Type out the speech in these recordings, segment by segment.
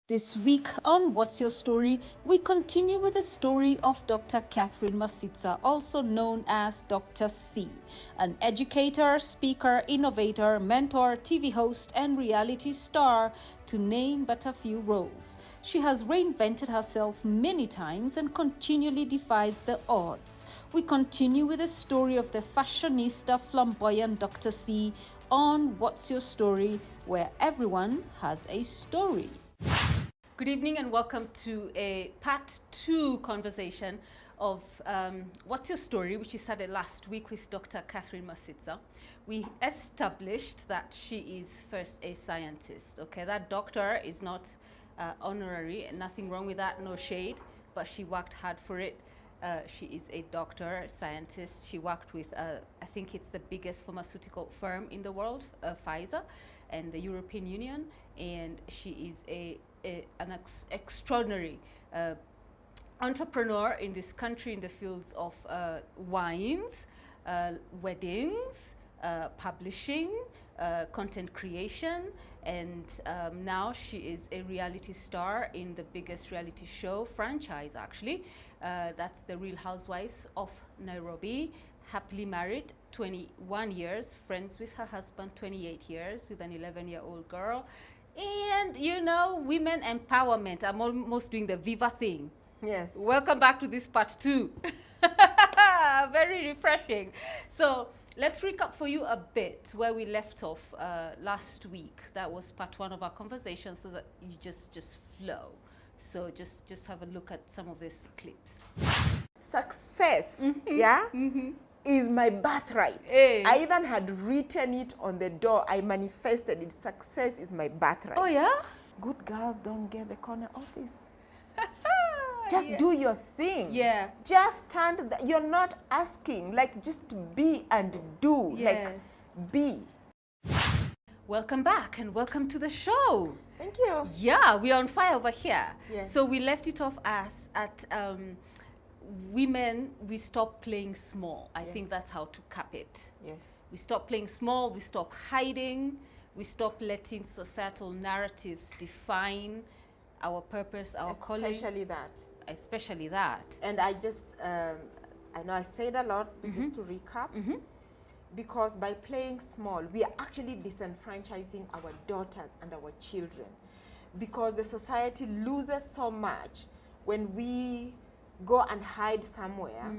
This week on What's Your Story, we continue with the story of Dr. Catherine Masitsa, also known as Dr. C, an educator, speaker, innovator, mentor, TV host, and reality star, to name but a few roles. She has reinvented herself many times and continually defies the odds. We continue with the story of the fashionista, flamboyant Dr. C on What's Your Story, where everyone has a story. Good evening and welcome to a part 2 conversation of What's Your Story, which we started last week with Dr. Catherine Masitsa. We established that she is first a scientist, okay? That doctor is not honorary, and nothing wrong with that, no shade, but she worked hard for it. She is a doctor, scientist. She worked with, I think it's the biggest pharmaceutical firm in the world, Pfizer, and the European Union, and she is an extraordinary entrepreneur in this country in the fields of wines, weddings, publishing, content creation, and now she is a reality star in the biggest reality show franchise, actually. That's the Real Housewives of Nairobi. Happily married, 21 years, friends with her husband, 28 years, with an 11-year-old girl. And, you know, women empowerment. I'm almost doing the Viva thing. Yes. Welcome back to this part 2. Very refreshing. So let's recap for you a bit where we left off last week. That was part 1 of our conversation, so that you just flow. So just have a look at some of these clips. Success, yeah, is my birthright. Hey. I even had written it on the door. I manifested it. Success is my birthright. Oh, yeah? Good girls don't get the corner office. Just do your thing. Yeah. Just stand. You're not asking. Like, just be and do. Yes. Like, be. Welcome back and welcome to the show. Thank you. Yeah, we're on fire over here. Yes. So we left it off as at women, we stop playing small. I think that's how to cap it. Yes. We stop playing small, we stop hiding, we stop letting societal narratives define our purpose, our calling. Especially that. Especially that. And I just, I know I said a lot, but just to recap, because by playing small, we are actually disenfranchising our daughters and our children, because the society loses so much when we go and hide somewhere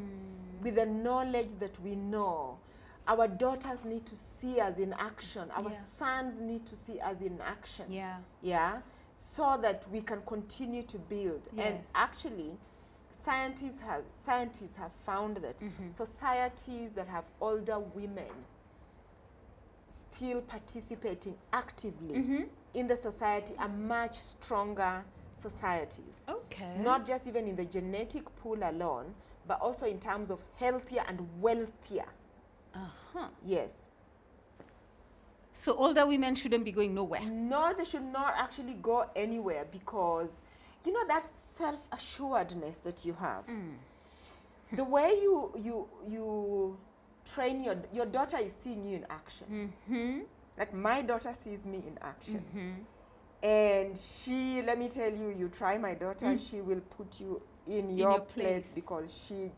with the knowledge that we know. Our daughters need to see us in action. Our sons need to see us in action. Yeah. Yeah. So that we can continue to build. Yes. And actually, scientists have found that societies that have older women still participating actively in the society are much stronger societies. Okay. Not just even in the genetic pool alone, but also in terms of healthier and wealthier. Yes. So older women shouldn't be going nowhere. No, they should not actually go anywhere, because you know that self-assuredness that you have. The way you train your daughter is seeing you in action. Like my daughter sees me in action. And she, let me tell you, you try my daughter, she will put you in your place, because she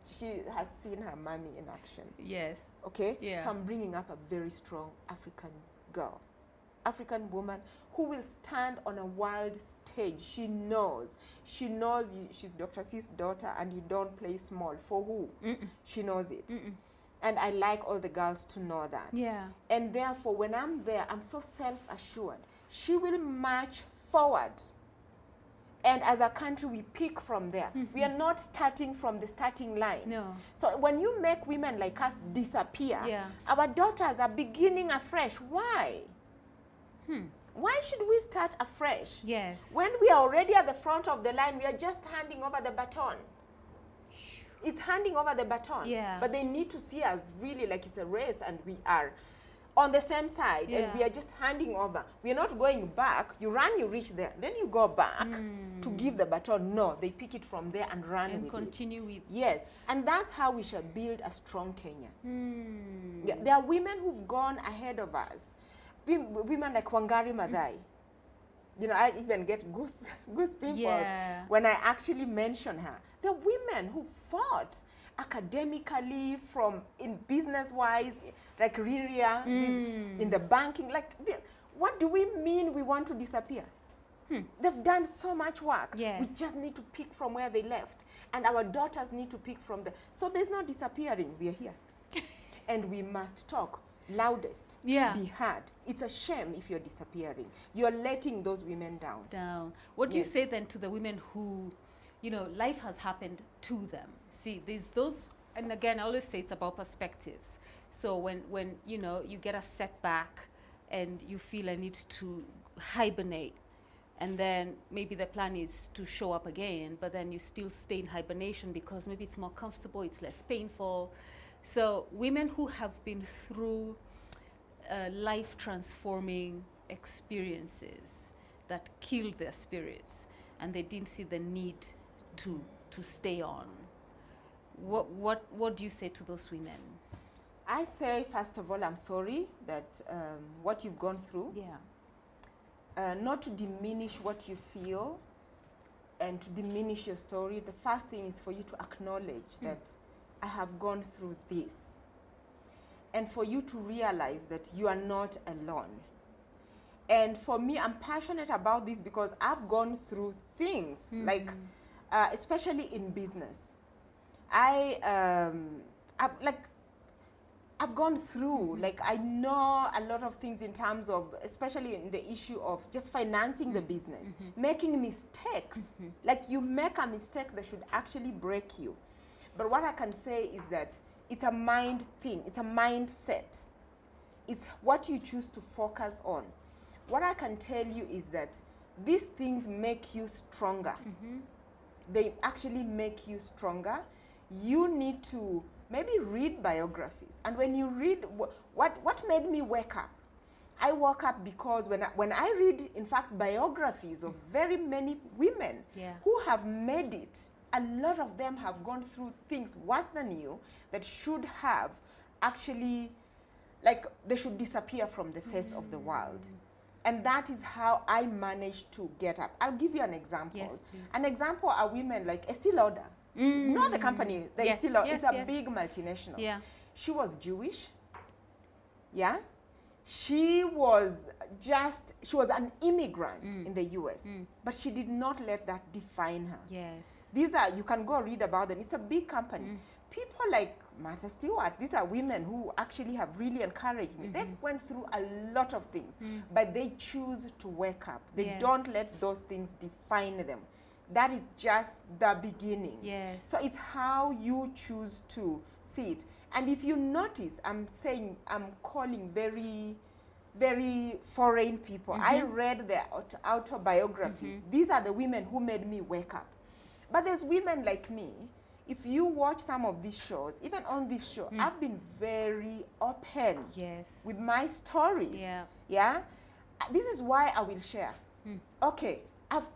has seen her mommy in action. Yes. Okay? Yeah. So I'm bringing up a very strong African girl, African woman who will stand on a world stage. She knows she's Dr. C's daughter, and you don't play small. For who? She knows it. And I like all the girls to know that. Yeah. And therefore, when I'm there, I'm so self-assured. She will march forward. And as a country, we pick from there. We are not starting from the starting line. No. So when you make women like us disappear, our daughters are beginning afresh. Why? Why should we start afresh? Yes. When we are already at the front of the line, we are just handing over the baton. It's handing over the baton. Yeah. But they need to see us really like it's a race, and we are on the same side, and we are just handing over. We are not going back. You run, you reach there, then you go back to give the baton. No, they pick it from there and run with it. And continue with. Yes, and that's how we shall build a strong Kenya. Yeah, there are women who've gone ahead of us. Women like Wangari Maathai. you know, I even get goose pimples when I actually mention her. The women who fought academically, in business-wise, like Riria, in the banking, what do we mean we want to disappear? They've done so much work. Yes. We just need to pick from where they left. And our daughters need to pick from the... So there's no disappearing. We are here. And we must talk loudest, be heard. It's a shame if you're disappearing. You're letting those women down. What do you say then to the women who, you know, life has happened to them? See, there's those, and again, I always say it's about perspectives. So when you know, you get a setback and you feel a need to hibernate, and then maybe the plan is to show up again, but then you still stay in hibernation because maybe it's more comfortable, it's less painful. So women who have been through life-transforming experiences that killed their spirits, and they didn't see the need to stay on. What do you say to those women? I say, first of all, I'm sorry that what you've gone through. Not to diminish what you feel and to diminish your story. The first thing is for you to acknowledge that I have gone through this. And for you to realize that you are not alone. And for me, I'm passionate about this because I've gone through things, especially in business. I've gone through, I know a lot of things in terms of, especially in the issue of just financing the business, making mistakes. Like, you make a mistake that should actually break you. But what I can say is that it's a mind thing, it's a mindset. It's what you choose to focus on. What I can tell you is that these things make you stronger. They actually make you stronger. You need to maybe read biographies. And when you read, what made me wake up? I woke up because when I read, in fact, biographies of very many women who have made it, a lot of them have gone through things worse than you that should have actually, they should disappear from the face of the world. And that is how I managed to get up. I'll give you an example. Yes, please. An example are women like Estee Lauder. Know the company, Estee Lauder. It's a big multinational. She was Jewish. She was an immigrant in the US, but she did not let that define her. These are, you can go read about them. It's a big company. People like Martha Stewart, these are women who actually have really encouraged me. They went through a lot of things, but they choose to wake up. They don't let those things define them. That is just the beginning. So it's how you choose to see it. And if you notice, I'm calling very, very foreign people. I read their autobiographies. These are the women who made me wake up. But there's women like me. If you watch some of these shows, even on this show, I've been very open with my stories. This is why I will share. Okay, I've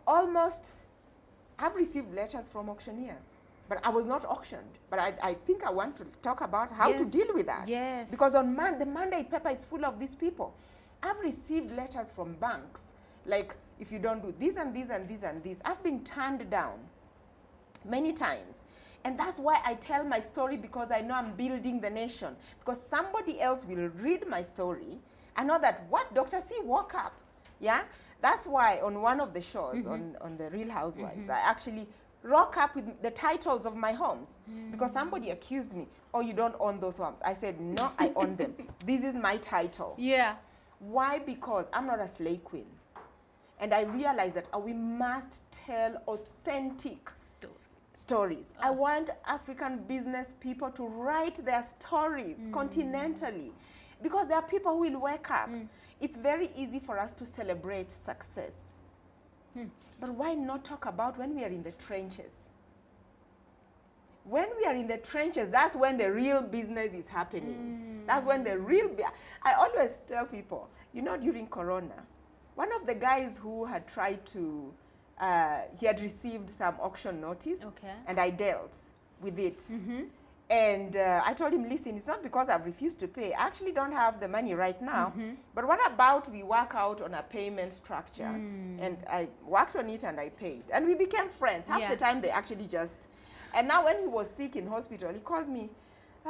received letters from auctioneers, but I was not auctioned. But I think I want to talk about how to deal with that. Because on the Monday paper is full of these people. I've received letters from banks, like, if you don't do this and this and this and this. I've been turned down many times. And that's why I tell my story, because I know I'm building the nation. Because somebody else will read my story. I know that, what, Dr. C woke up. That's why on one of the shows, on the Real Housewives, I actually rock up with the titles of my homes. Because somebody accused me, oh, you don't own those homes. I said, no, I own them. This is my title. Why? Because I'm not a slay queen. And I realized that we must tell authentic stories. I want African business people to write their stories continentally, because there are people who will wake up. It's very easy for us to celebrate success. But why not talk about when we are in the trenches? When we are in the trenches, that's when the real business is happening. That's when the real... I always tell people, you know, during Corona, one of the guys who had tried to... he had received some auction notice, and I dealt with it. And I told him, listen, it's not because I've refused to pay. I actually don't have the money right now. But what about we work out on a payment structure? And I worked on it and I paid. And we became friends. Half the time they actually just... And now when he was sick in hospital, he called me,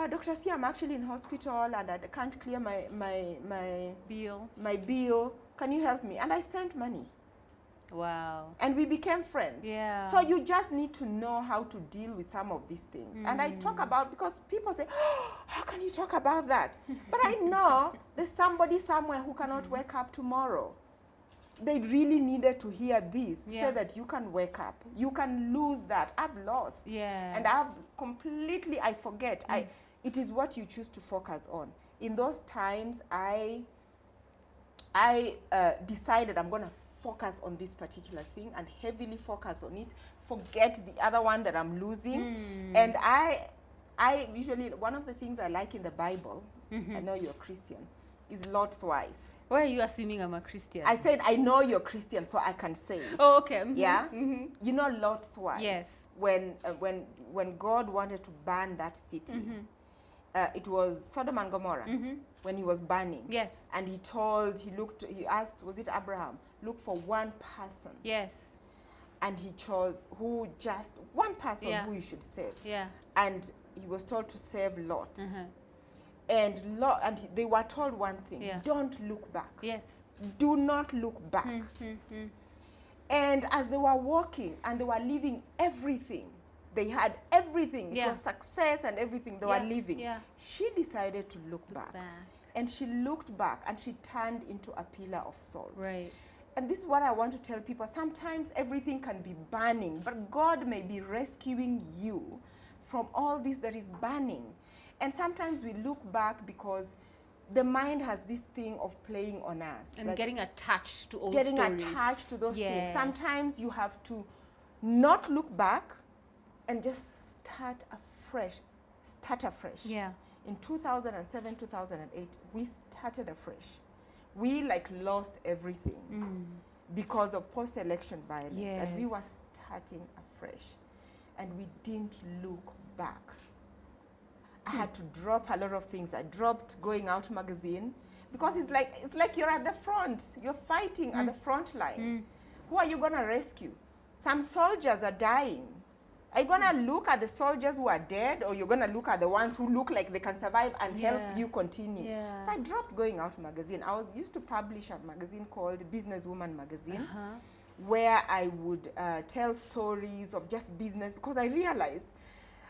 Dr. C, I'm actually in hospital and I can't clear my bill. Can you help me? And I sent money. Wow. And we became friends. Yeah. So you just need to know how to deal with some of these things. And I talk about, because people say, oh, how can you talk about that? But I know there's somebody somewhere who cannot wake up tomorrow. They really needed to hear this, to say that you can wake up. You can lose that. I've lost. Yeah. And I've completely, I forget. It is what you choose to focus on. In those times, I decided I'm going to focus on this particular thing and heavily focus on it, forget the other one that I'm losing. And I usually, one of the things I like in the Bible, I know you're a Christian, is Lot's wife. Why are you assuming I'm a Christian? I said, I know you're Christian, so I can say it. Oh, okay. Yeah? You know Lot's wife? Yes. When God wanted to burn that city, it was Sodom and Gomorrah, when he was burning. Yes. And he asked, was it Abraham? Look for one person. Yes. And he chose one person who you should save. Yeah. And he was told to save Lot. And they were told one thing, don't look back. Yes. Do not look back. And as they were walking and they were leaving everything, they had everything. It was success and everything they were leaving. Yeah. She decided to look back. And she looked back and she turned into a pillar of salt. Right. And this is what I want to tell people. Sometimes everything can be burning, but God may be rescuing you from all this that is burning. And sometimes we look back because the mind has this thing of playing on us. And like getting attached to old stories. Getting attached to those things. Sometimes you have to not look back and just start afresh. Yeah. In 2007, 2008, we started afresh. We lost everything because of post-election violence. Yes. And we were starting afresh. And we didn't look back. I had to drop a lot of things. I dropped Going Out magazine because it's like you're at the front. You're fighting at the front line. Who are you going to rescue? Some soldiers are dying. Are you going to look at the soldiers who are dead, or you're going to look at the ones who look like they can survive and help you continue? Yeah. So I dropped Going Out magazine. I used to publish a magazine called Businesswoman Magazine, where I would tell stories of just business, because I realized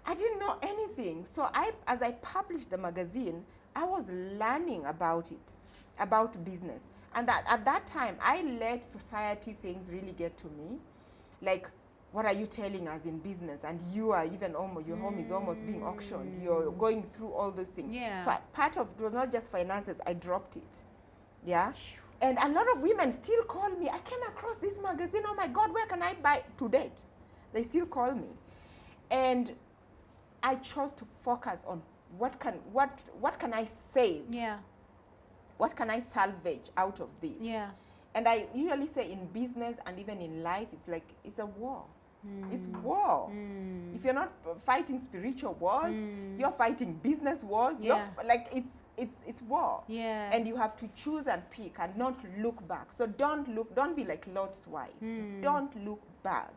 I didn't know anything. So as I published the magazine, I was learning about it, about business. And at that time, I let society things really get to me. Like, what are you telling us in business? And you are even almost, your home is almost being auctioned. You're going through all those things. Yeah. So part of it was not just finances, I dropped it. Yeah. And a lot of women still call me. I came across this magazine. Oh my God, where can I buy to date? They still call me. And I chose to focus on what can I save? Yeah. What can I salvage out of this? Yeah. And I usually say in business and even in life, it's a war. It's war. If you're not fighting spiritual wars, you're fighting business wars. Yeah. It's war. Yeah. And you have to choose and pick and not look back. So don't be like Lot's wife. Don't look back,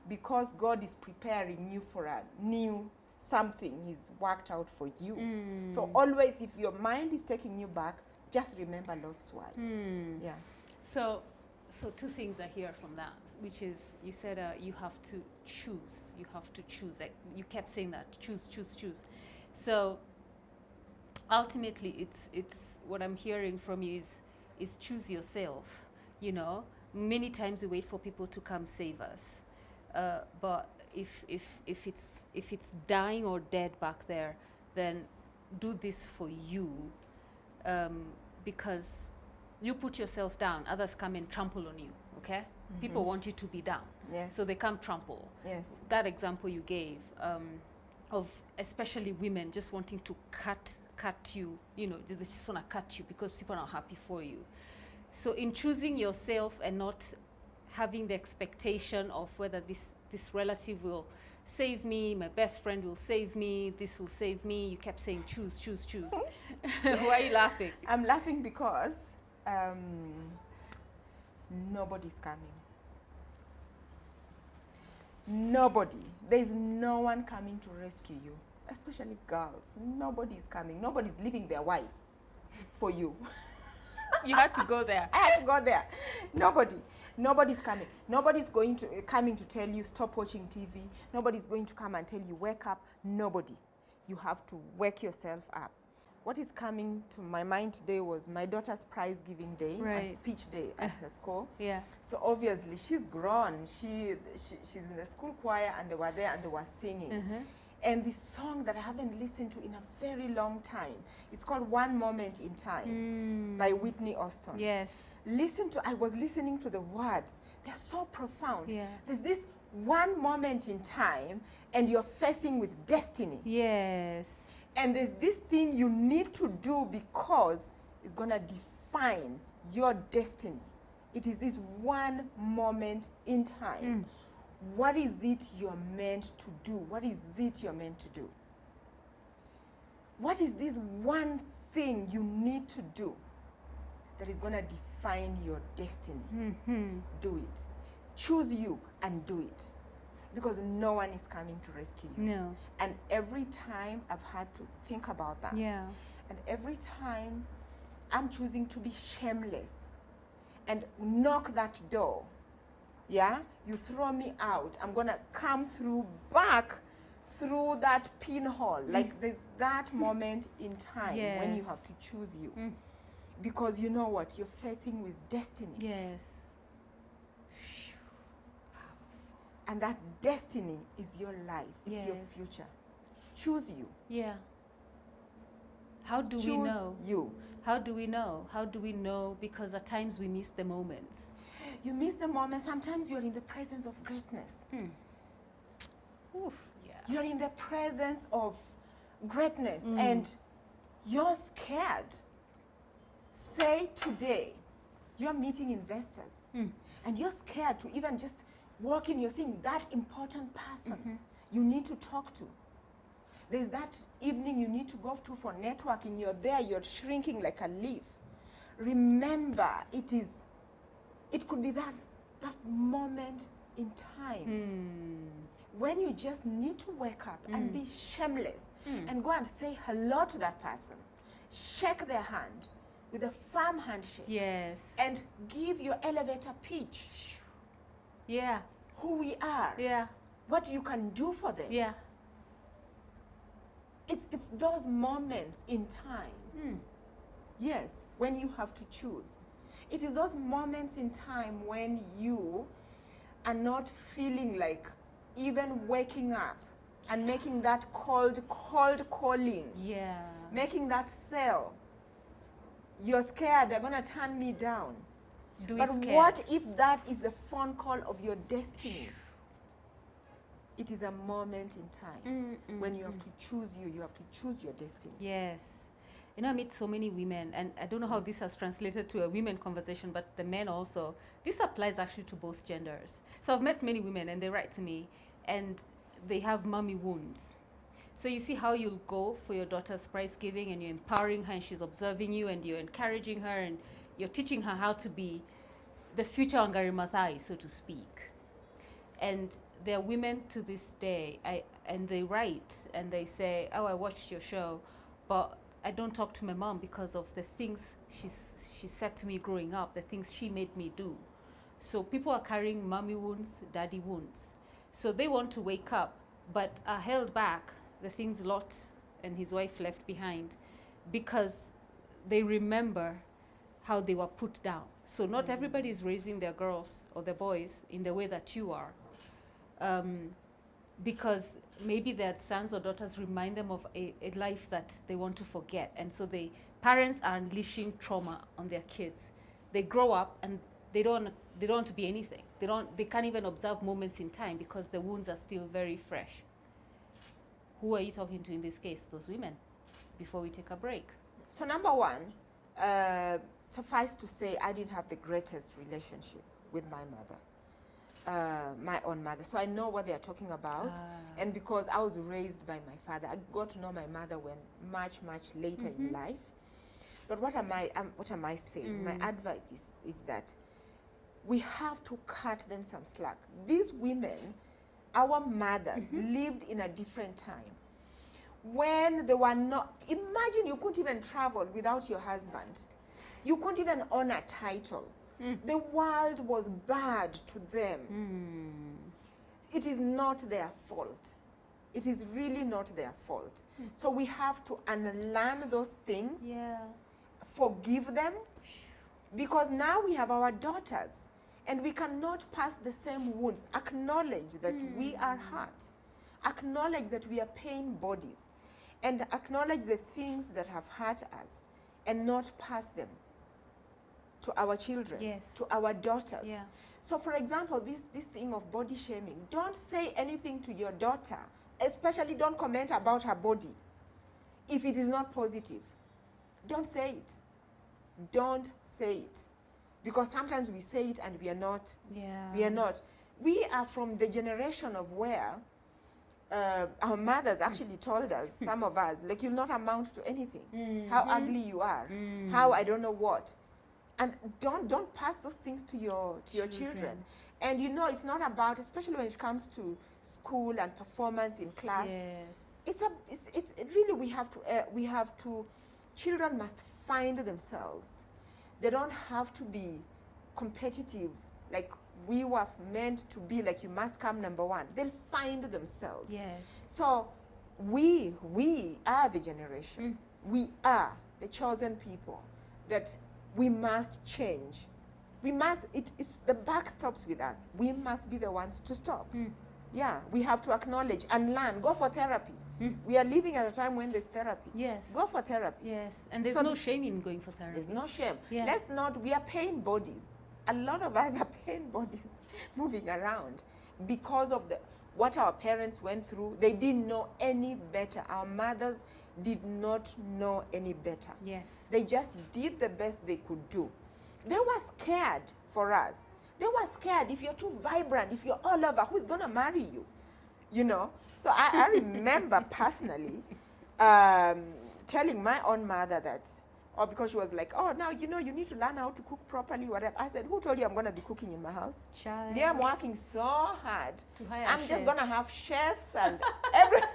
because God is preparing you for a new something He's worked out for you. So always, if your mind is taking you back, just remember Lot's wife. Yeah. So two things I hear from that, which is, you said you have to choose. You have to choose. Like you kept saying that, choose. So ultimately, it's what I'm hearing from you is choose yourself. You know, many times we wait for people to come save us, but if it's dying or dead back there, then do this for you, because you put yourself down, others come and trample on you, okay? People want you to be down, so they come trample. Yes. That example you gave of especially women just wanting to cut you, you know, they just want to cut you because people are not happy for you. So in choosing yourself and not having the expectation of whether this relative will save me, my best friend will save me, this will save me. You kept saying choose, choose, choose. Why are you laughing? I'm laughing because nobody's coming. Nobody. There's no one coming to rescue you, especially girls. Nobody's coming. Nobody's leaving their wife for you. You had to go there. I had to go there. Nobody's coming. Nobody's coming to tell you stop watching TV. Nobody's going to come and tell you wake up. Nobody. You have to wake yourself up. What is coming to my mind today was my daughter's prize giving day and speech day at her school. Yeah. So obviously she's grown. She's in the school choir and they were there and they were singing. And this song that I haven't listened to in a very long time, it's called One Moment in Time by Whitney Houston. Yes. I was listening to the words. They're so profound. Yeah. There's this one moment in time and you're facing with destiny. Yes. And there's this thing you need to do because it's going to define your destiny. It is this one moment in time. What is it you're meant to do? What is it you're meant to do? What is this one thing you need to do that is going to define your destiny? Do it. Choose you and do it. Because no one is coming to rescue you. No. And every time I've had to think about that. Yeah. And every time I'm choosing to be shameless and knock that door. Yeah? You throw me out. I'm going to come back through that pinhole. Like there's that moment in time when you have to choose you. Because you know what? You're facing with destiny. Yes. And that destiny is your life. It's your future. Choose you. Yeah. How do we know? You. How do we know? How do we know? Because at times we miss the moments. You miss the moment. Sometimes you're in the presence of greatness. Oof, yeah. You're in the presence of greatness and you're scared. Say today, you're meeting investors and you're scared to even just walk in. You're seeing that important person you need to talk to. There's that evening you need to go to for networking. You're there, you're shrinking like a leaf. Remember, it could be that moment in time when you just need to wake up and be shameless and go and say hello to that person. Shake their hand with a firm handshake. Yes. And give your elevator pitch. Yeah. Who we are. Yeah. What you can do for them. Yeah. It's those moments in time. Yes, when you have to choose. It is those moments in time when you are not feeling like even waking up and making that cold calling. Yeah. Making that sale. You're scared, they're going to turn me down. But what if that is the phone call of your destiny? It is a moment in time when you have to choose you have to choose your destiny. Yes. You know, I meet so many women, and I don't know how this has translated to a women conversation, but the men also. This applies actually to both genders. So I've met many women, and they write to me, and they have mommy wounds. So you see how you'll go for your daughter's prize giving, and you're empowering her, and she's observing you, and you're encouraging her, and you're teaching her how to be the future Wangari Maathai, so to speak. And there are women to this day, and they write, and they say, oh, I watched your show, but I don't talk to my mom because of the things she said to me growing up, the things she made me do. So people are carrying mommy wounds, daddy wounds. So they want to wake up, but are held back, the things Lot and his wife left behind, because they remember how they were put down. So not everybody is raising their girls or their boys in the way that you are. Because maybe their sons or daughters remind them of a life that they want to forget. And so parents are unleashing trauma on their kids. They grow up and they don't want to be anything. They can't even observe moments in time because the wounds are still very fresh. Who are you talking to in this case? Those women, before we take a break. So number one, suffice to say, I didn't have the greatest relationship with my mother. my own mother, so I know what they are talking about. And because I was raised by my father, I got to know my mother when much later in life. But what am I saying? My advice is that we have to cut them some slack. These women, our mothers, lived in a different time when they were not. Imagine you couldn't even travel without your husband. You couldn't even own a title. The world was bad to them. It is not their fault. It is really not their fault. So we have to unlearn those things, forgive them, because now we have our daughters and we cannot pass the same wounds. Acknowledge that we are hurt. Acknowledge that we are pain bodies, and acknowledge the things that have hurt us and not pass them to our children, to our daughters. So for example, this thing of body shaming, don't say anything to your daughter, especially don't comment about her body if it is not positive. Don't say it. Don't say it. Because sometimes we say it and we are not. We are not. We are from the generation of where our mothers actually told us, some of us, like, you'll not amount to anything. How ugly you are. How I don't know what. And don't pass those things to your children. And you know, it's not about, especially when it comes to school and performance in class. It's really, we have to, children must find themselves. They don't have to be competitive like we were meant to be, like you must come number one. They'll find themselves. So we are the generation. We are the chosen people that we must change. We must, it's the buck stops with us. We must be the ones to stop. Yeah, we have to acknowledge and learn. Go for therapy. We are living at a time when there's therapy. Go for therapy. And there's no shame in going for therapy. There's no shame. Let's not, we are pain bodies. A lot of us are pain bodies moving around because of what our parents went through. They didn't know any better. Our mothers did not know any better. They just did the best they could do. They were scared for us. They were scared. If you're too vibrant, if you're all over, who's going to marry you? You know? So I remember personally telling my own mother that, because she was like, oh, now, you know, you need to learn how to cook properly, whatever. I said, who told you I'm going to be cooking in my house? Yeah, I'm working so hard. I'm just going to have chefs and everything.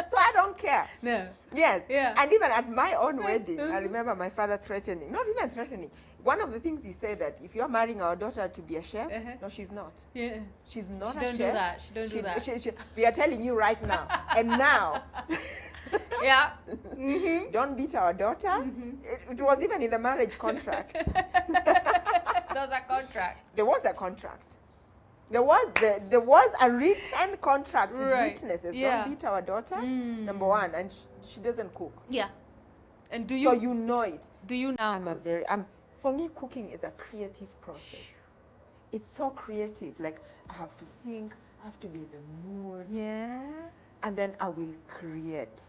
So I don't care. And even at my own wedding, I remember my father threatening, not even threatening. One of the things he said that if you're marrying our daughter to be a chef, no, she's not. She's not a chef. Don't do that. She don't do that. We are telling you right now. And now. Don't beat our daughter. It was even in the marriage contract. There was a contract. There was a contract. There was a written contract with witnesses. Don't beat our daughter, number one, and she doesn't cook. And do you? So you know it. Do you now? For me, cooking is a creative process. It's so creative. Like, I have to think, I have to be in the mood. And then I will create.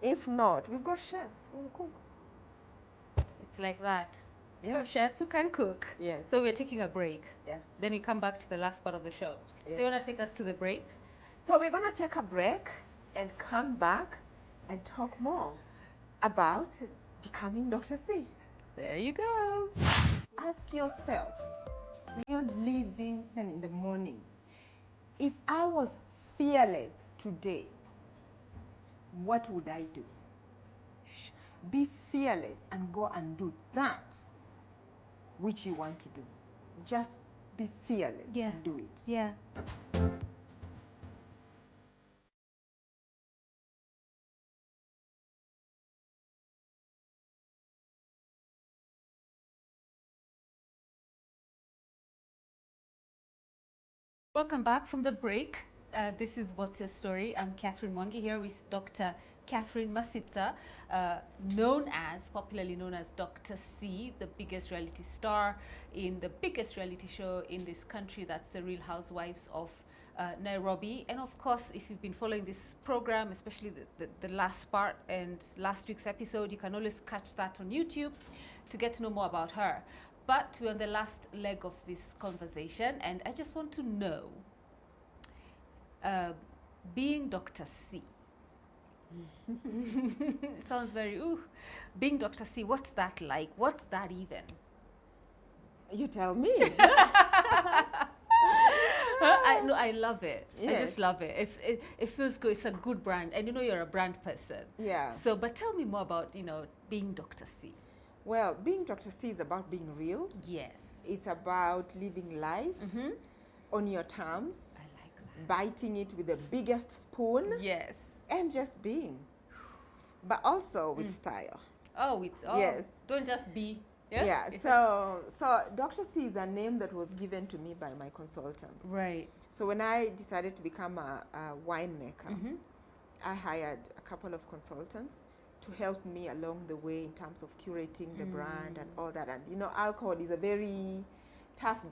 If not, we've got chefs who will cook. It's like that. We've got chefs who can cook. So we're taking a break. Then we come back to the last part of the show. So you want to take us to the break? So we're going to take a break and come back and talk more about becoming Dr. C. There you go. Ask yourself, when you're leaving in the morning, if I was fearless today, what would I do? Be fearless and go and do that which you want to do. Just be fearless and do it. Welcome back from the break. This is What's Your Story? I'm Catherine Mwangi here with Dr. Catherine Masitsa, popularly known as Dr. C, the biggest reality star in the biggest reality show in this country. That's the Real Housewives of Nairobi. And of course, if you've been following this program, especially the last part and last week's episode, you can always catch that on YouTube to get to know more about her. But we're on the last leg of this conversation, and I just want to know, being Dr. C. Sounds very, being Dr. C, what's that like? What's that even? You tell me. I love it. Yes. I just love it. It feels good. It's a good brand. And you're a brand person. Yeah. So, but tell me more about, being Dr. C. Well, being Dr. C is about being real. Yes. It's about living life on your terms. I like that. Biting it with the biggest spoon. Yes. And just being. But also with style. Yes. Don't just be. Yeah. So Dr. C is a name that was given to me by my consultants. Right. So when I decided to become a winemaker, I hired a couple of consultants to help me along the way in terms of curating the brand and all that. And alcohol is a very tough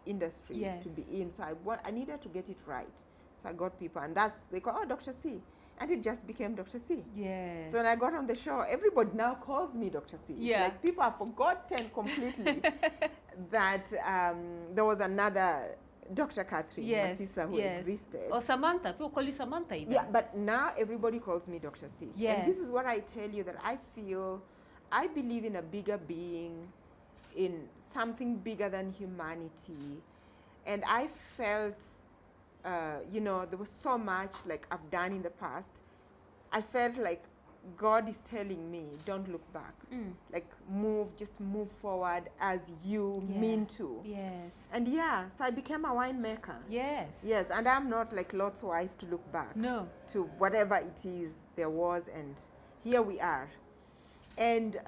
industry to be in. So I needed to get it right. So I got people, and they call, Dr. C. And it just became Dr. C. Yes. So when I got on the show, everybody now calls me Dr. C. Yeah. It's like people have forgotten completely that there was another Dr. Catherine Masitsa who existed. Or Samantha. People call you Samantha even. Yeah, but now everybody calls me Dr. C. Yes. And this is what I tell you, that I believe in a bigger being, in something bigger than humanity. And I felt, there was so much like I've done in the past. I felt like God is telling me, don't look back. Like just move forward as you mean to. Yes. And so I became a winemaker. Yes. Yes, and I'm not like Lot's wife to look back. No. To whatever it is there was, and here we are. And,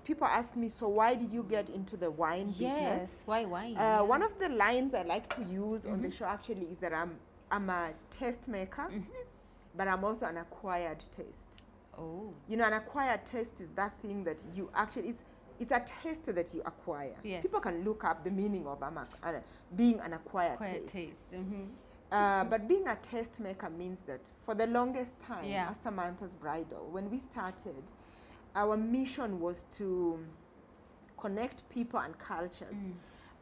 people ask me, so why did you get into the wine business? Yes, why wine? One of the lines I like to use on the show actually is that I'm a taste maker, but I'm also an acquired taste. Oh. An acquired taste is that thing that you actually, it's a taste that you acquire. Yes. People can look up the meaning of being an acquired taste. But being a taste maker means that for the longest time, as Samantha's Bridal, when we started, our mission was to connect people and cultures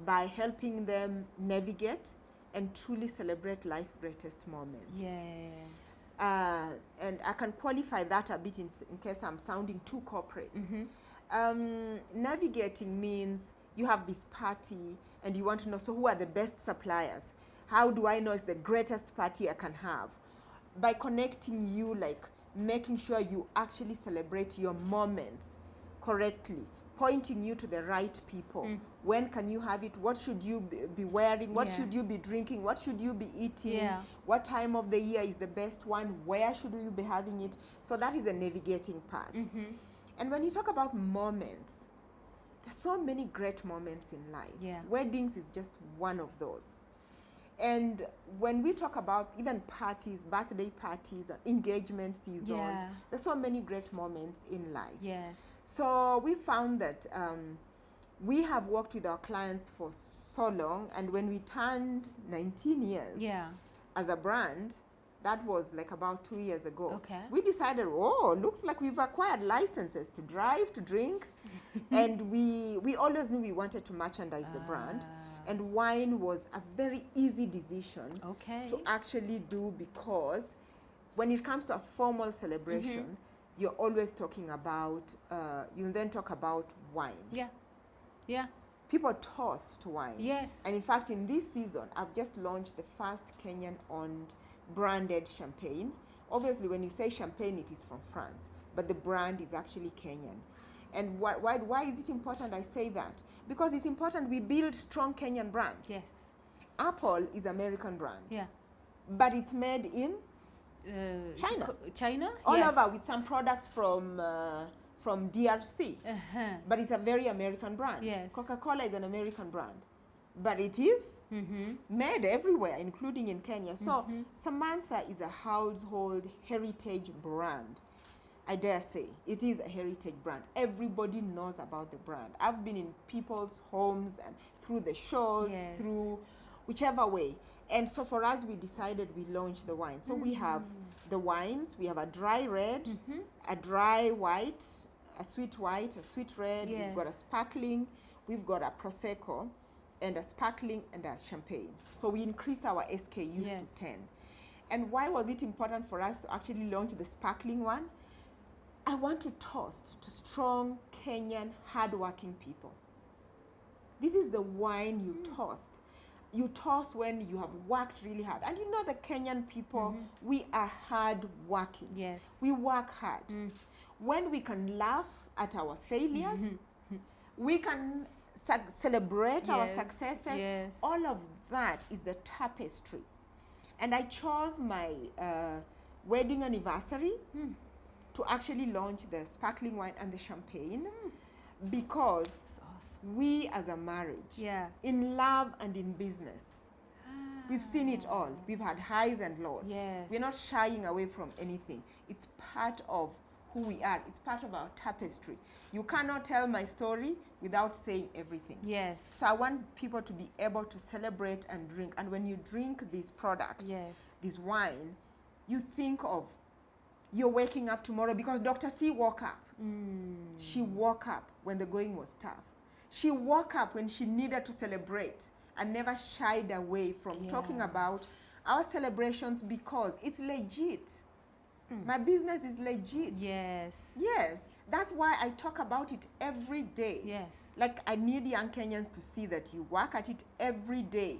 by helping them navigate and truly celebrate life's greatest moments. Yes. And I can qualify that a bit in case I'm sounding too corporate. Navigating means you have this party and you want to know, so who are the best suppliers? How do I know it's the greatest party I can have? By connecting you, like making sure you actually celebrate your moments correctly, pointing you to the right people. When can you have it? What should you be wearing? What should you be drinking? What should you be eating? What time of the year is the best one? Where should you be having it? So that is the navigating part. And when you talk about moments, there's so many great moments in life. Weddings is just one of those. And when we talk about even parties, birthday parties, engagement seasons, there's so many great moments in life. Yes. So we found that we have worked with our clients for so long, and when we turned 19 years as a brand, that was like about 2 years ago. Okay. We decided, looks like we've acquired licenses to drive, to drink, and we always knew we wanted to merchandise the brand. And wine was a very easy decision to actually do, because when it comes to a formal celebration, you're always talking about, you then talk about wine. Yeah. People toast to wine. Yes. And in fact, in this season, I've just launched the first Kenyan-owned branded champagne. Obviously, when you say champagne, it is from France, but the brand is actually Kenyan. And why is it important I say that? Because it's important we build strong Kenyan brands. Yes. Apple is American brand. Yeah. But it's made in China. China? All over, with some products from DRC. But it's a very American brand. Yes. Coca-Cola is an American brand. But it is made everywhere, including in Kenya. So Samantha is a household heritage brand. I dare say it is a heritage brand. Everybody knows about the brand. I've been in people's homes and through the shows, through whichever way. And so for us, we decided we launched the wine. So we have the wines. We have a dry red, a dry white, a sweet white, a sweet red. We've got a sparkling. we've got a Prosecco and a sparkling and a champagne. So we increased our SKUs Yes. to 10. And why was it important for us to actually launch the sparkling one? I want to toast to strong Kenyan hardworking people. This is the wine you toast. You toast when you have worked really hard. And you know the Kenyan people, we are hard working. Yes. We work hard. When we can laugh at our failures, we can celebrate our Yes, successes. yes. All of that is the tapestry. And I chose my wedding anniversary to actually launch the sparkling wine and the champagne because That's awesome. we as a marriage, Yeah. in love and in business, we've seen it all. We've had highs and lows. Yes. We're not shying away from anything. It's part of who we are. It's part of our tapestry. You cannot tell my story without saying everything. Yes. So I want people to be able to celebrate and drink. And when you drink this product, Yes. this wine, you think of you're waking up tomorrow because Dr. C woke up. She woke up when the going was tough. She woke up when she needed to celebrate and never shied away from talking Yeah. about our celebrations because it's legit. My business is legit. Yes. Yes. That's why I talk about it every day. Yes. Like I need young Kenyans to see that you work at it every day.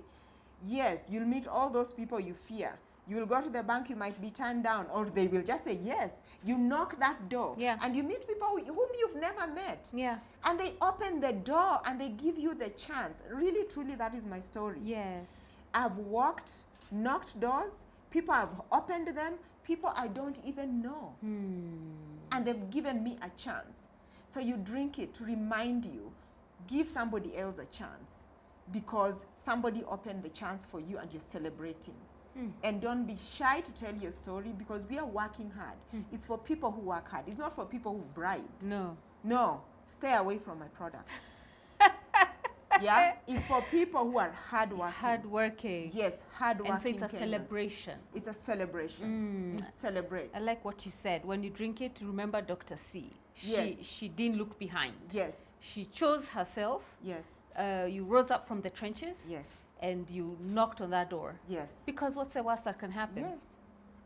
Yes, you'll meet all those people you fear. You will go to the bank, you might be turned down, or they will just say yes. You knock that door, Yeah. and you meet people whom you've never met. Yeah. And they open the door and they give you the chance. Really, truly, that is my story. Yes. I've walked, knocked doors, people have opened them, people I don't even know. And they've given me a chance. So you drink it to remind you, give somebody else a chance because somebody opened the chance for you and you're celebrating. And don't be shy to tell your story because we are working hard. It's for people who work hard. It's not for people who've bribed. No. No, stay away from my product. Yeah, it's for people who are hardworking. Hardworking. Yes, hardworking. And so it's a Kenyans. celebration. It's a celebration. You celebrate. I like what you said. When you drink it, remember Dr. C. Yes. She didn't look behind. Yes, She chose herself. yes, You rose up from the trenches. yes, And you knocked on that door. yes. Because what's the worst that can happen? Yes.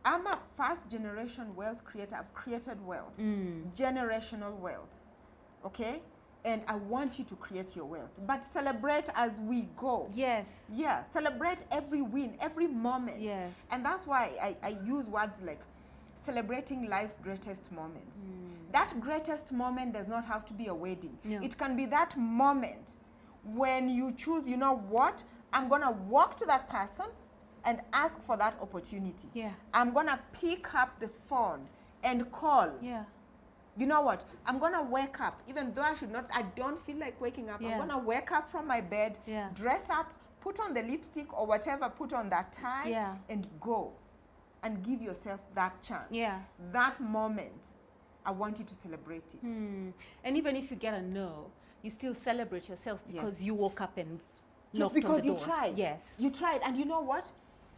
I'm a first generation wealth creator. I've created wealth, generational wealth. Okay? And I want you to create your wealth. But celebrate as we go. Yes. Yeah, celebrate every win, every moment. Yes. And that's why I use words like celebrating life's greatest moments. That greatest moment does not have to be a wedding. No. It can be that moment when you choose, you know what? I'm going to walk to that person and ask for that opportunity. Yeah. I'm going to pick up the phone and call. Yeah. You know what? I'm going to wake up, even though I don't feel like waking up. Yeah. I'm going to wake up from my bed, Yeah. dress up, put on the lipstick or whatever, put on that tie, Yeah. and go. And give yourself that chance. Yeah. That moment, I want you to celebrate it. And even if you get a no, you still celebrate yourself because you woke up and Just knocked because on the you door. tried. Yes. You tried. And you know what?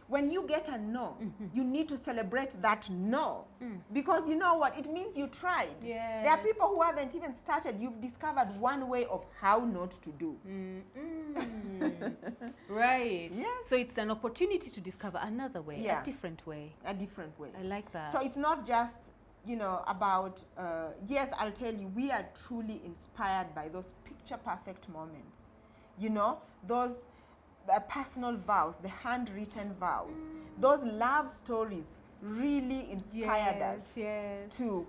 When you get a no, you need to celebrate that no. Because you know what? It means you tried. Yes. There are people who haven't even started. You've discovered one way of how not to do. Right. Yes. So it's an opportunity to discover another way, Yeah. a different way. A different way. I like that. So it's not just, about, yes, I'll tell you, we are truly inspired by those picture perfect moments. Those personal vows, the handwritten vows, those love stories really inspired us Yes. to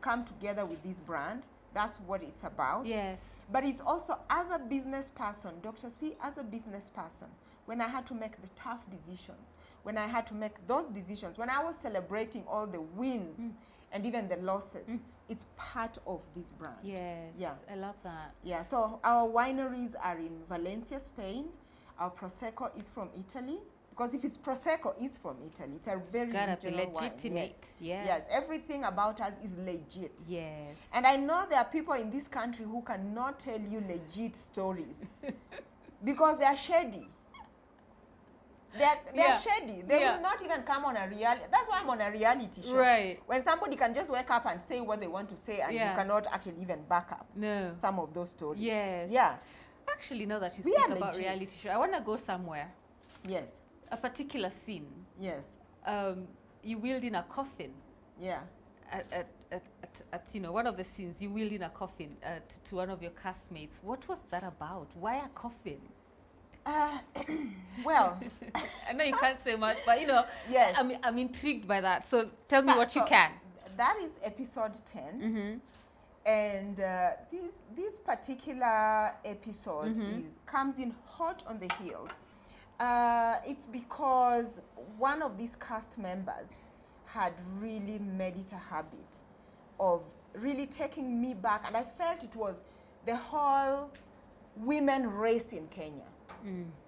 come together with this brand. That's what it's about. Yes. But it's also as a business person, Dr. C, as a business person, when I had to make the tough decisions, when I had to make those decisions, when I was celebrating all the wins and even the losses, it's part of this brand. Yes. Yeah. I love that. Yeah, so our wineries are in Valencia, Spain. Our Prosecco is from Italy. Because if it's Prosecco, it's from Italy. It's a very Gotta be regional wine. legitimate. Yes. Yeah. Yes, everything about us is legit. Yes. And I know there are people in this country who cannot tell you legit stories because they are shady. They're shady. They will not even come on a reality. That's why I'm on a reality show. Right. When somebody can just wake up and say what they want to say and you cannot actually even back up No. some of those stories. Yes. Yeah. Actually, now that you We speak are about legit. reality show, I want to go somewhere. Yes. A particular scene. Yes. You wheeled in a coffin. Yeah. At one of the scenes, you wheeled in a coffin to one of your castmates. What was that about? Why a coffin? Well, I know you can't say much, but yes. I'm intrigued by that. So tell me what you can. That is episode 10. Mm-hmm. And this particular episode comes in hot on the heels. It's because one of these cast members had really made it a habit of really taking me back, and I felt it was the whole women race in Kenya.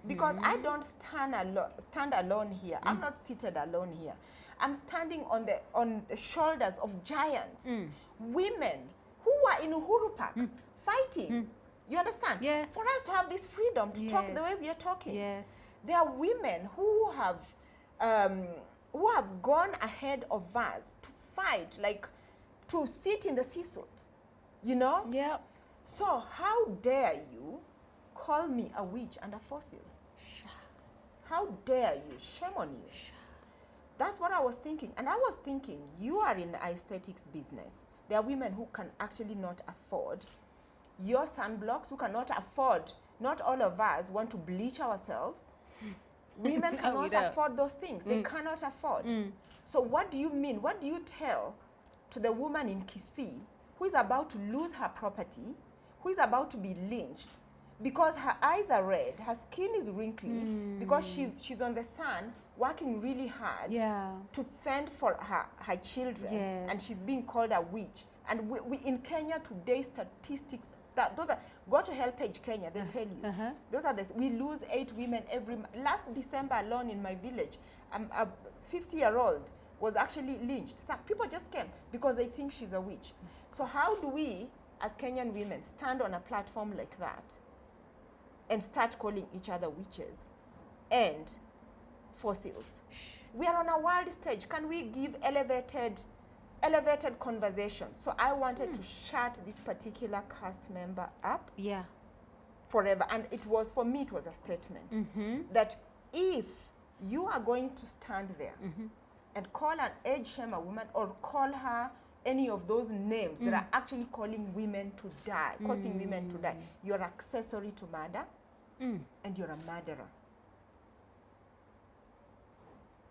Because I don't stand alone here. I'm not seated alone here. I'm standing on the shoulders of giants, women who are in Uhuru Park fighting. You understand? Yes. For us to have this freedom to talk the way we are talking. Yes. There are women who have gone ahead of us to fight, like to sit in the seesaws. Yeah. So how dare you call me a witch and a fossil? How dare you? Shame on you. That's what I was thinking. And I was thinking, you are in the aesthetics business. There are women who can actually not afford your sunblocks, who cannot afford, not all of us want to bleach ourselves. Women cannot afford those things. They cannot afford. So what do you mean? What do you tell to the woman in Kisii who is about to lose her property, who is about to be lynched because her eyes are red, her skin is wrinkly, because she's on the sun working really hard to fend for her children, and she's being called a witch. And we in Kenya today, statistics, those are, go to Helpage Kenya, they'll tell you. Those are we lose 8 women every last December alone in my village. A 50-year-old was actually lynched. So people just came because they think she's a witch. So how do we, as Kenyan women, stand on a platform like that and start calling each other witches and fossils? We are on a world stage. Can we give elevated conversation? So I wanted to shut this particular cast member up forever. And it was, for me, it was a statement that if you are going to stand there and call an age shame a woman, or call her any of those names that are actually calling women to die, causing women to die, you're accessory to murder and you're a murderer.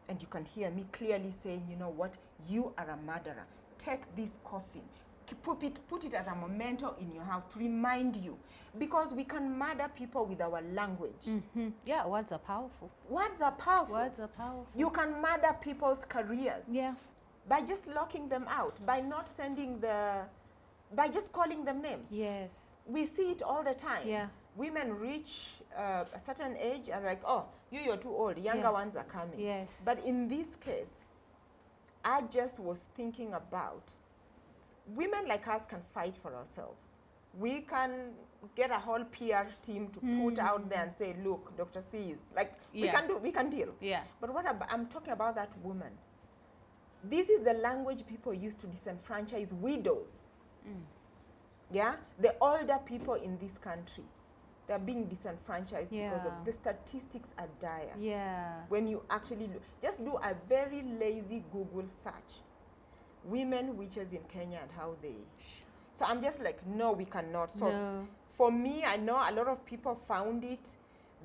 And you can hear me clearly saying, you know what, you are a murderer. Take this coffin, put it as a memento in your house to remind you. Because we can murder people with our language. Yeah, words are powerful. Words are powerful. Words are powerful. You can murder people's careers. Yeah. By just locking them out, by not sending by just calling them names. Yes. We see it all the time. Yeah. Women reach a certain age and like, oh, you're too old, younger ones are coming. Yes. But in this case, I just was thinking about women like us can fight for ourselves. We can get a whole PR team to put out there and say, look, Dr. C is like, we can deal. Yeah. But what I'm talking about that woman. This is the language people use to disenfranchise widows. Yeah? The older people in this country, they're being disenfranchised because of the statistics are dire. Yeah. When you actually just do a very lazy Google search, women witches in Kenya and how they. So I'm just like, no, we cannot. So for me, I know a lot of people found it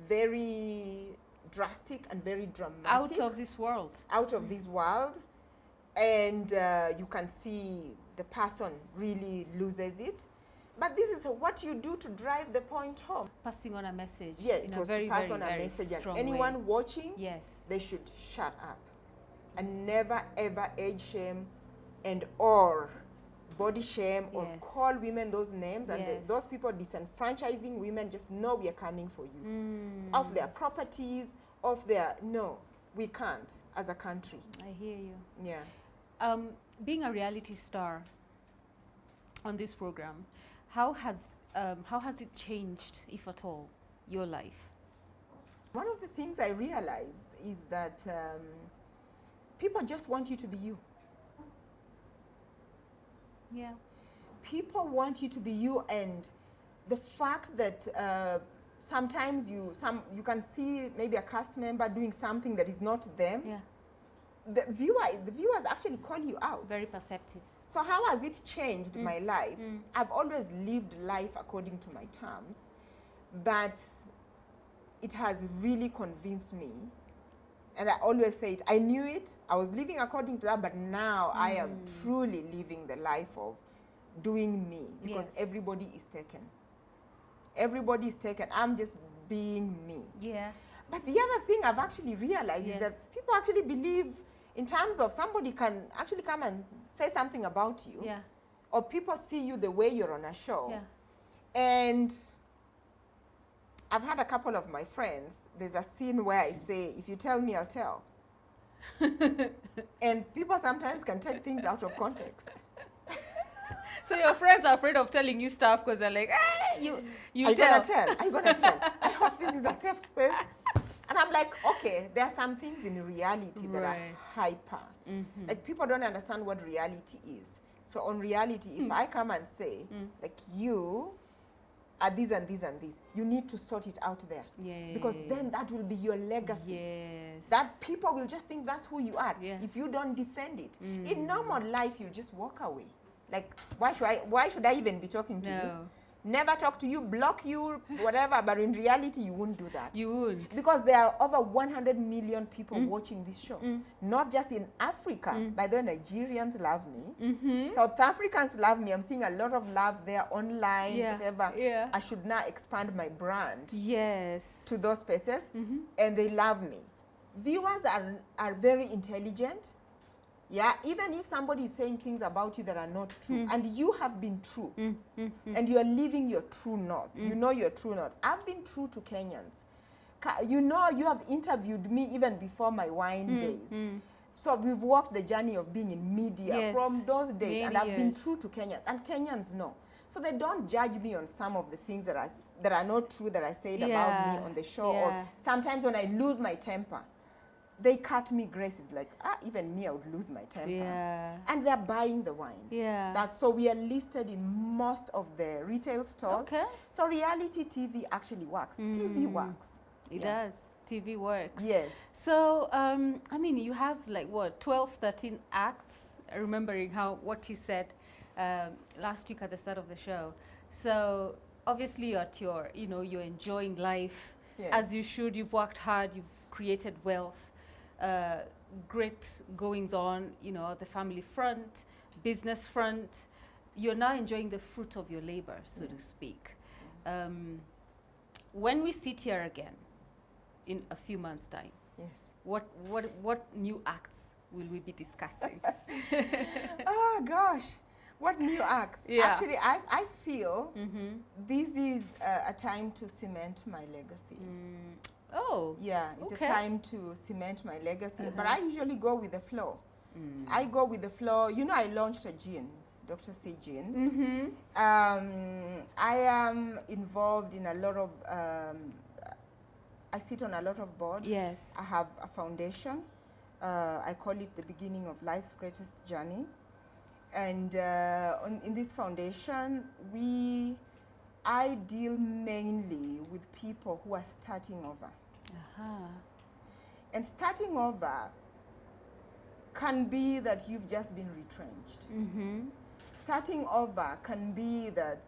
very drastic and very dramatic. Out of this world. Out of this world. And you can see the person really loses it. But this is what you do to drive the point home. Passing on a message. Yeah, in it a was very, to pass very, on a very message. And strong anyone way. watching, they should shut up. And never, ever age shame and or body shame or call women those names. And those people disenfranchising women, just know we are coming for you. Of their properties, of their... No, we can't as a country. I hear you. Yeah. Being a reality star on this program, how has it changed, if at all, your life? One of the things I realized is that people just want you to be you. Yeah. People want you to be you, and the fact that sometimes you can see maybe a cast member doing something that is not them. Yeah. The viewers actually call you out. Very perceptive. So how has it changed my life? I've always lived life according to my terms, but it has really convinced me. And I always say it, I knew it, I was living according to that, but now I am truly living the life of doing me, because everybody is taken. Everybody is taken. I'm just being me. Yeah. But the other thing I've actually realized is that people actually believe in terms of somebody can actually come and say something about you. Yeah. Or people see you the way you're on a show. Yeah. And I've had a couple of my friends, there's a scene where I say, if you tell me, I'll tell. And people sometimes can take things out of context. So your friends are afraid of telling you stuff because they're like, you tell. I'm gonna tell. I hope this is a safe space. And I'm like, okay, there are some things in reality that are hyper. Like, people don't understand what reality is. So on reality, if I come and say, like, you are this and this and this, you need to sort it out there. Because then that will be your legacy. That people will just think that's who you are. If you don't defend it. In normal life, you just walk away. Like, why should I even be talking to you? Never talk to you, block you, whatever, but in reality, you won't do that. You won't. Because there are over 100 million people watching this show. Not just in Africa. By the way, Nigerians love me. South Africans love me. I'm seeing a lot of love there online, whatever. I should now expand my brand to those spaces, and they love me. Viewers are very intelligent. Yeah, even if somebody is saying things about you that are not true, and you have been true, and you are living your true north, you know your true north. I've been true to Kenyans. You know, you have interviewed me even before my wine days. So we've walked the journey of being in media from those days, and I've been true to Kenyans, and Kenyans know. So they don't judge me on some of the things that are not true that I said about me on the show, or sometimes when I lose my temper. They cut me graces, like, even me, I would lose my temper. And they're buying the wine. So we are listed in most of the retail stores. So reality TV actually works. TV works. It does. TV works. Yes. So, I mean, you have like, what, 12, 13 acts, remembering what you said last week at the start of the show. So, obviously, you're enjoying life as you should. You've worked hard. You've created wealth. Great goings on, the family front, business front. You're now enjoying the fruit of your labor, so to speak. When we sit here again in a few months' time, what new acts will we be discussing? Oh gosh, what new acts? Actually, I feel this is a time to cement my legacy. Oh. Yeah, it's a time to cement my legacy. But I usually go with the flow. I go with the flow. You know, I launched a gin, Dr. C gin. I am involved in a lot of, I sit on a lot of boards. I have a foundation. I call it the beginning of life's greatest journey. And in this foundation, I deal mainly with people who are starting over. And starting over can be that you've just been retrenched. Starting over can be that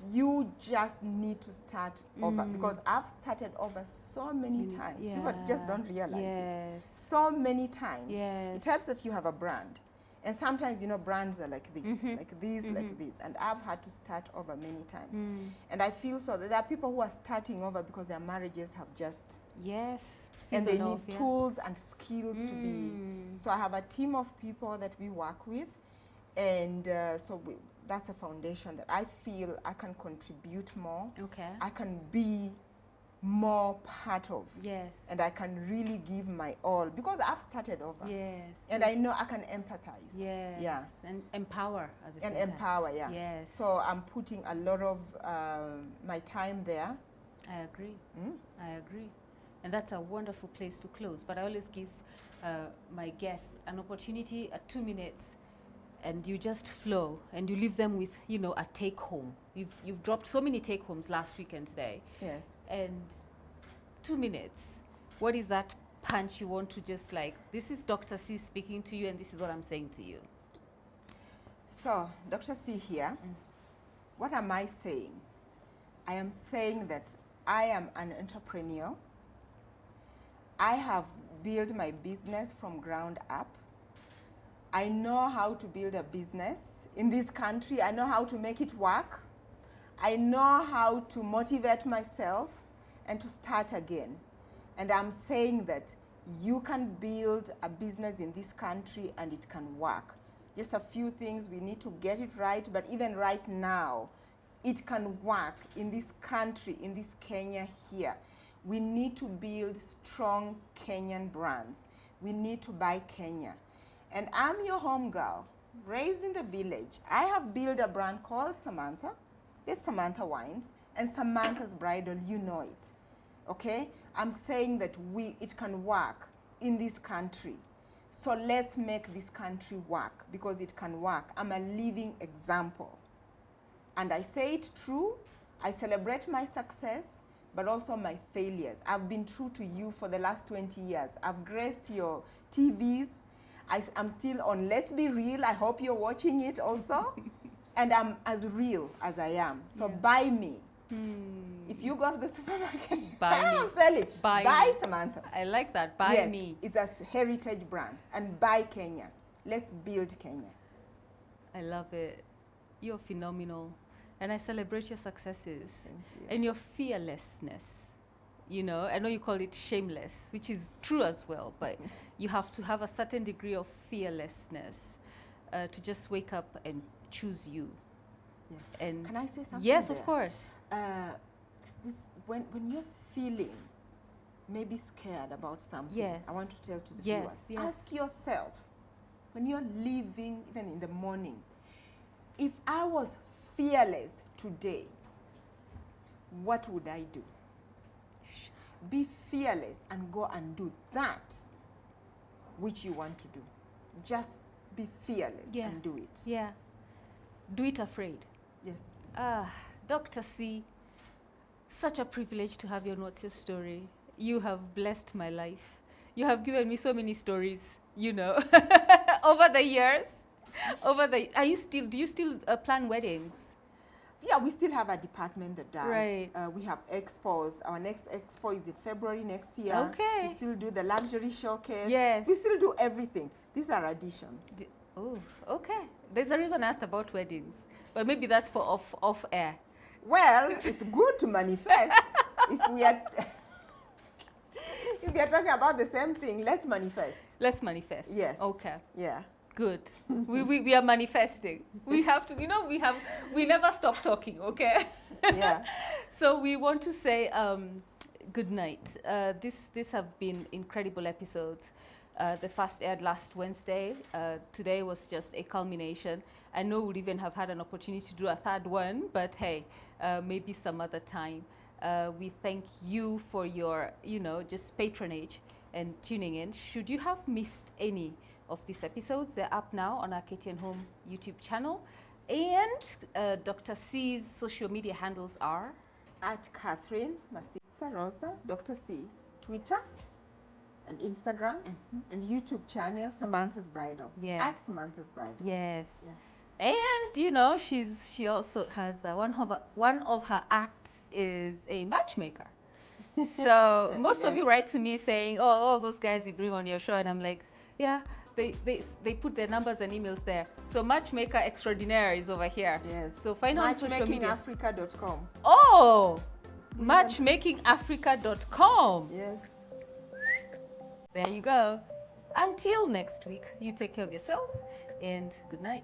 you just need to start over, because I've started over so many times. People just don't realize it. So many times. It helps that you have a brand. And sometimes, brands are like this, like this, like this. And I've had to start over many times. And I feel so that there are people who are starting over because their marriages have just... And they need tools and skills to be... So I have a team of people that we work with. And that's a foundation that I feel I can contribute more. I can be more part of. And I can really give my all, because I've started over. And I know I can empathize. And empower at the same time. And empower, So I'm putting a lot of my time there. I agree. I agree. And that's a wonderful place to close. But I always give my guests an opportunity at 2 minutes and you just flow and you leave them with, you know, a take home. You've dropped so many take homes last week and today. Yes. And 2 minutes, what is that punch you want to just like, this is Dr. C speaking to you and this is what I'm saying to you? So, Dr. C here. What am I saying? I am saying that I am an entrepreneur. I have built my business from ground up. I know how to build a business in this country. I know how to make it work. I know how to motivate myself and to start again. And I'm saying that you can build a business in this country and it can work. Just a few things, we need to get it right, but even right now, it can work in this country, in this Kenya here. We need to build strong Kenyan brands. We need to buy Kenya. And I'm your home girl, raised in the village. I have built a brand called Samantha. There's Samantha Wines and Samantha's Bridal, you know it, okay? I'm saying that it can work in this country. So let's make this country work because it can work. I'm a living example. And I say it true, I celebrate my success, but also my failures. I've been true to you for the last 20 years. I've graced your TVs. I'm still on Let's Be Real. I hope you're watching it also. And I'm as real as I am. So buy me. If you go to the supermarket, buy me. I'm selling. Buy me. Samantha. I like that. Buy me. It's a heritage brand. And buy Kenya. Let's build Kenya. I love it. You're phenomenal. And I celebrate your successes. Thank you. And your fearlessness. You know, I know you call it shameless, which is true as well, but you have to have a certain degree of fearlessness to just wake up and choose you. Yes. And can I say something? Yes, there? Of course. When you're feeling maybe scared about something, yes. I want to tell to the yes, viewers, ask yourself, when you're leaving, even in the morning, if I was fearless today, what would I do? Be fearless and go and do that which you want to do. Just be fearless and do it. Yeah. Do it afraid. Yes. Dr. C, such a privilege to have your notes, your story. You have blessed my life. You have given me so many stories, you know, over the years. Do you still plan weddings? Yeah, we still have a department that does. Right. We have expos. Our next expo is in February next year. Okay. We still do the luxury showcase. Yes. We still do everything. These are additions. Oh, okay. There's a reason I asked about weddings, but maybe that's for off air. Well, it's good to manifest. If we are talking about the same thing, let's manifest. Let's manifest. Yes. Okay. Yeah. Good. we are manifesting. We have to, you know, we never stop talking, okay? Yeah. So we want to say good night. This have been incredible episodes. The first aired last Wednesday. Today was just a culmination. I know we'd even have had an opportunity to do a third one, but hey, maybe some other time. We thank you for your, you know, just patronage and tuning in. Should you have missed any of these episodes, they're up now on our KTN Home YouTube channel. And Dr. C's social media handles are? At Catherine Masitsa Rosa, Dr. C, Twitter and Instagram and YouTube channel, Samantha's Bridal. Yeah. At Samantha's Bridal. Yes. Yeah. And you know, she also has one of her acts is a matchmaker. So most of you write to me saying, "Oh, all those guys you bring on your show," and I'm like, "Yeah." They put their numbers and emails there. So matchmaker extraordinaire is over here. Yes. So find out on social media. Matchmakingafrica.com. Oh, matchmakingafrica.com. Yes. There you go. Until next week, you take care of yourselves and good night.